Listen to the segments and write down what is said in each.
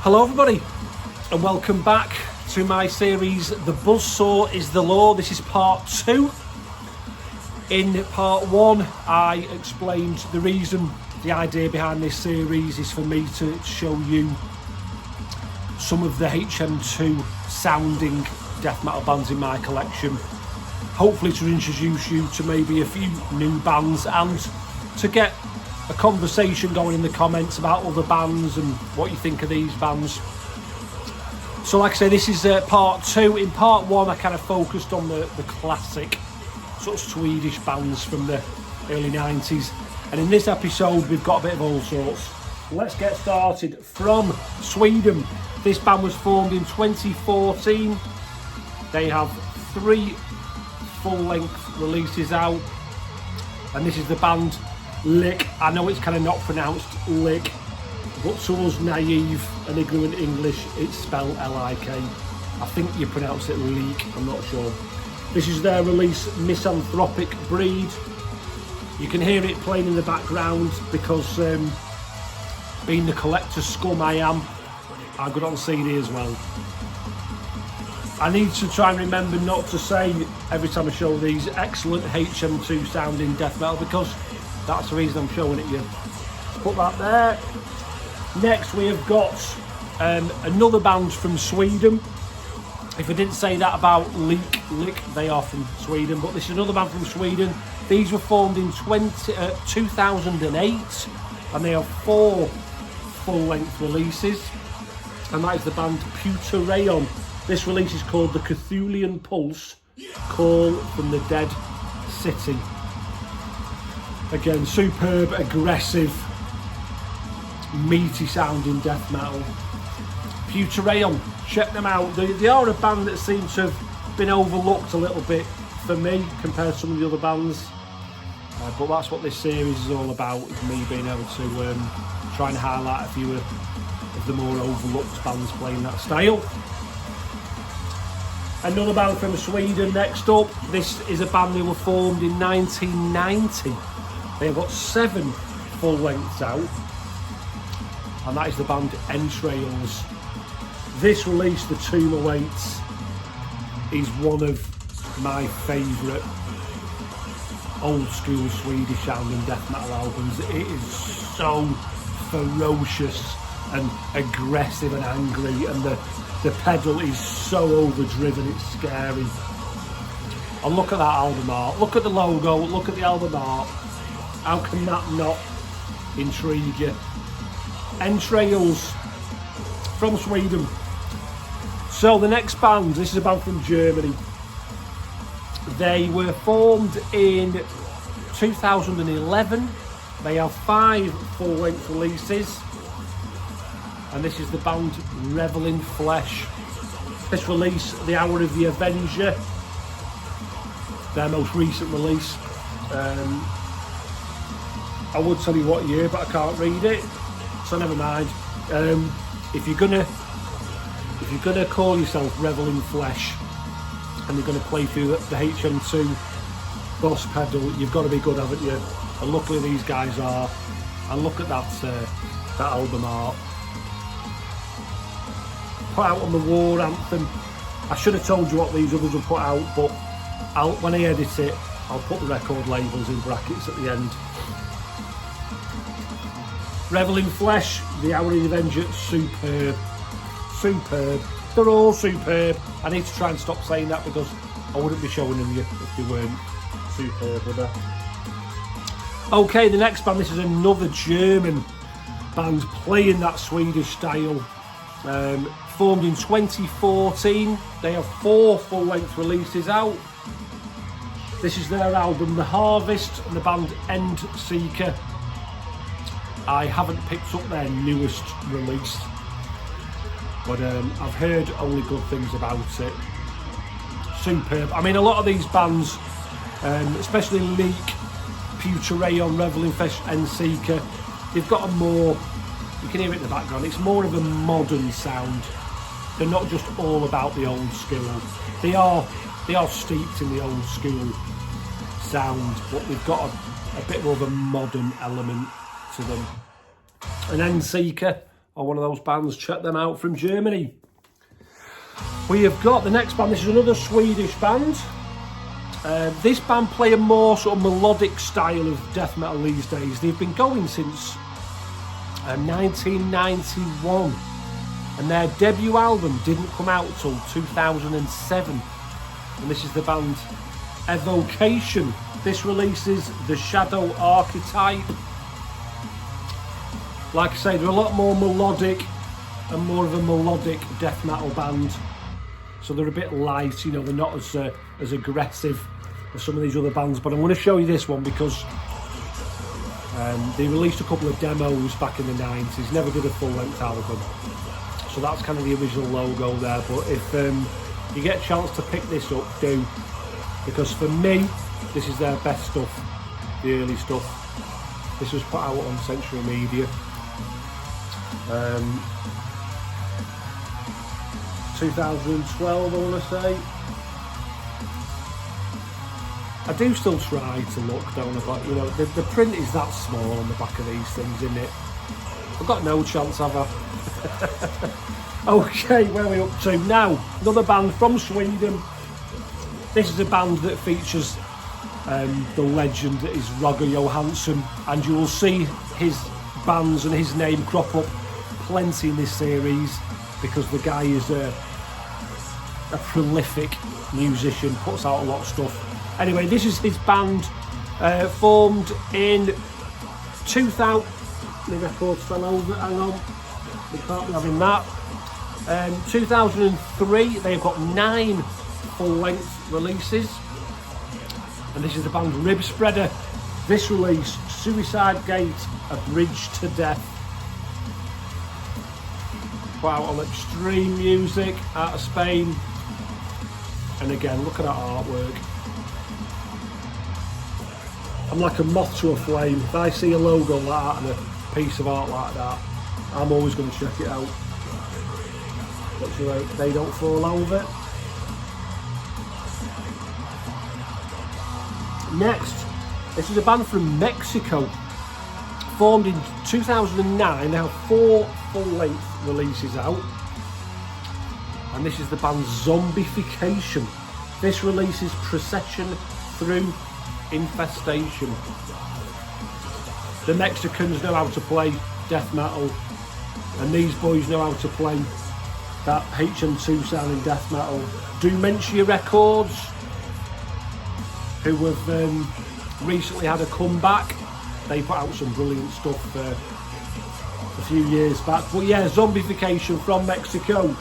Hello everybody and welcome back to my series The BUZZSAW is the Law. This is part 2. In part 1 I explained the reason, the idea behind this series is for me to show you some of the HM2 sounding death metal bands in my collection, hopefully to introduce you to maybe a few new bands and to get a conversation going in the comments about other bands and what you think of these bands. So like I say, this is part 2. In part 1 I kind of focused on the classic sort of Swedish bands from the early 90s, and in this episode we've got a bit of all sorts. Let's get started. From Sweden, this band was formed in 2014. They have 3 full-length releases out, and this is the band Lick. I know it's kind of not pronounced Lick, but to us naive and ignorant English, it's spelled L-I-K. I think you pronounce it Leak, I'm not sure. This is their release, Misanthropic Breed. You can hear it playing in the background because being the collector scum I am, I got on CD as well. I need to try and remember not to say every time I show these excellent HM2 sounding death metal, because that's the reason I'm showing it you. Put that there. Next we have got another band from Sweden. If I didn't say that about Lick, they are from Sweden, but this is another band from Sweden. These were formed in 2008 and they have 4 full-length releases, and that is the band Putra. This release is called The Cthulhian Pulse, Call from the Dead City. Again, superb, aggressive, meaty sounding death metal. Putra, check them out. They are a band that seems to have been overlooked a little bit for me compared to some of the other bands. But that's what this series is all about, is me being able to try and highlight a few of the more overlooked bands playing that style. Another band from Sweden next up. This is a band that were formed in 1990. They have got 7 full lengths out, and that is the band Entrails. This release, The Tomb Awaits, is one of my favourite old school Swedish sounding death metal albums. It is so ferocious and aggressive and angry, and the pedal is so overdriven, it's scary. And look at that album art, look at the logo, look at the album art. How can that not intrigue you? Entrails from Sweden. So the next band, this is a band from Germany. They were formed in 2011. They have 5 full-length releases, and this is the band Reveling Flesh. This release, The Hour of the Avenger, their most recent release. I would tell you what year, but I can't read it, so never mind. If you're gonna call yourself Reveling Flesh and you're gonna play through the HM2 boss pedal, you've got to be good, haven't you? And luckily these guys are. And look at that album art. Put out on the War Anthem. I should have told you what these others will put out, but when I edit it, I'll put the record labels in brackets at the end. Reveling Flesh, The Hour of the Avenger, superb. Superb. They're all superb. I need to try and stop saying that because I wouldn't be showing them you if they weren't superb, would I? Okay, the next band, this is another German band playing that Swedish style. Formed in 2014. They have 4 full-length releases out. This is their album The Harvest, and the band End Seeker. I haven't picked up their newest release, but I've heard only good things about it. Superb. I mean, a lot of these bands, especially Leak, Putra, Reveling Flesh, End Seeker, they've got a more, you can hear it in the background, it's more of a modern sound. They're not just all about the old school. They are steeped in the old school sound, but they've got a bit more of a modern element to them. And End Seeker, or one of those bands, check them out from Germany. We have got the next band. This is another Swedish band. This band play a more sort of melodic style of death metal these days. They've been going since 1991, and their debut album didn't come out until 2007. And this is the band Evocation. This releases The Shadow Archetype. Like I say, they're a lot more melodic and more of a melodic death metal band. So they're a bit light, you know, they're not as aggressive as some of these other bands. But I'm going to show you this one because they released a couple of demos back in the 90s, never did a full-length album. So that's kind of the original logo there. But if you get a chance to pick this up, do. Because for me, this is their best stuff, the early stuff. This was put out on Century Media. 2012, I want to say. I do still try to look, don't I? But you know, the print is that small on the back of these things, isn't it? I've got no chance, have I? Okay, where are we up to now? Another band from Sweden. This is a band that features the legend that is Roger Johansson, and you will see his bands and his name crop up plenty in this series because the guy is a prolific musician, puts out a lot of stuff. Anyway, this is his band, formed in 2000. The records fell over, hang on, we can't be having that. 2003, they've got 9 full-length releases, and this is the band Rib Spreader. This release, Suicide Gate, A Bridge to Death. Put out on Extreme Music out of Spain. And again, look at that artwork. I'm like a moth to a flame. If I see a logo like that and a piece of art like that, I'm always going to check it out. But so they don't fall over. Next, this is a band from Mexico, formed in 2009. They have 4 full-length releases out, and this is the band Zombification. This releases Procession Through Infestation. The Mexicans know how to play death metal, and these boys know how to play that HM2 sounding death metal. Dementia Records, who have recently had a comeback. They put out some brilliant stuff a few years back. But yeah, Zombification from Mexico.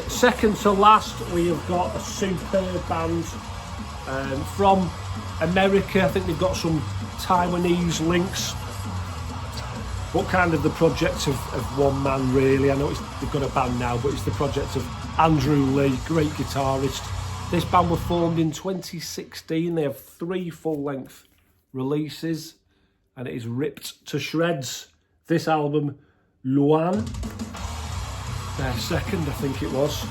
Second to last, we have got a superb band from America. I think they've got some Taiwanese links. But kind of the project of one man, really. I know they've got a band now, but it's the project of Andrew Lee, great guitarist. This band were formed in 2016. They have 3 full-length releases, and it is ripped to shreds. This album, Luan, their second, I think it was.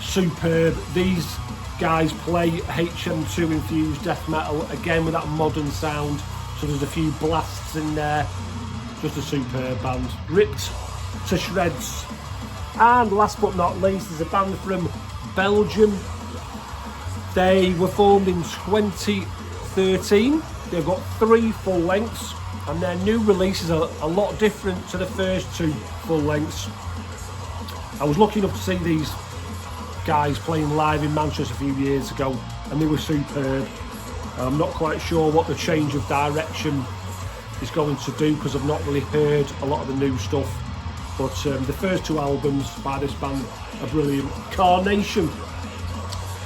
Superb. These guys play HM2 infused death metal, again with that modern sound. So there's a few blasts in there. Just a superb band. Ripped to shreds. And last but not least, there's a band from Belgium. They were formed in 2013. They've got 3 full lengths, and their new releases are a lot different to the first 2 full lengths. I was lucky enough to see these guys playing live in Manchester a few years ago, and they were superb. I'm not quite sure what the change of direction is going to do because I've not really heard a lot of the new stuff. But the first 2 albums by this band are brilliant. Carnation.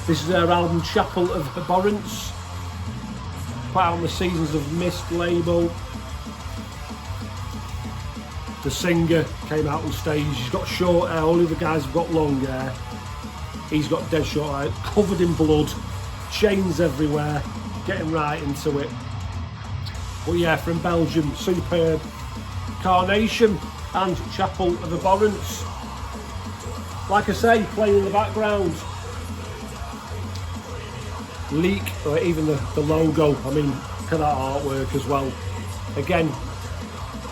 This is their album Chapel of Abhorrence. Put out on the Seasons of Mist label. The singer came out on stage. He's got short hair. All the other guys have got long hair. He's got dead short hair, covered in blood, chains everywhere, getting right into it. But yeah, from Belgium, superb. Carnation and Chapel of Abhorrence. Like I say, playing in the background. Leak, or even the logo, I mean, look at that artwork as well. Again,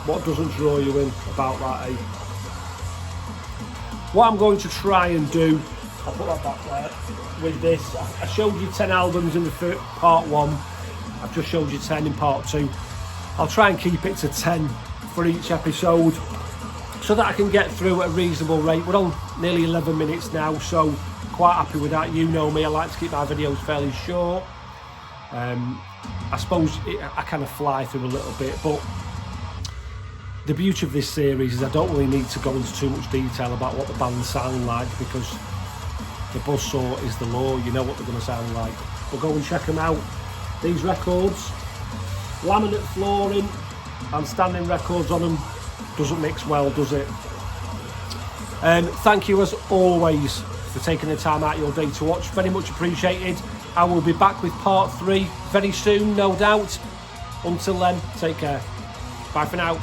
what doesn't draw you in about that, eh? What I'm going to try and do, I'll put that back there, with this, I showed you 10 albums in the part 1, I've just showed you 10 in part 2. I'll try and keep it to 10 for each episode, so that I can get through at a reasonable rate. We're on nearly 11 minutes now, so quite happy with that. You know me, I like to keep my videos fairly short. I suppose I kind of fly through a little bit, but the beauty of this series is I don't really need to go into too much detail about what the bands sound like, because the BUZZSAW is the law. You know what they're going to sound like. But go and check them out. These records, laminate flooring and standing records on them, doesn't mix well, does it? Thank you as always for taking the time out of your day to watch. Very much appreciated. I will be back with part 3 very soon, no doubt. Until then, take care. Bye for now.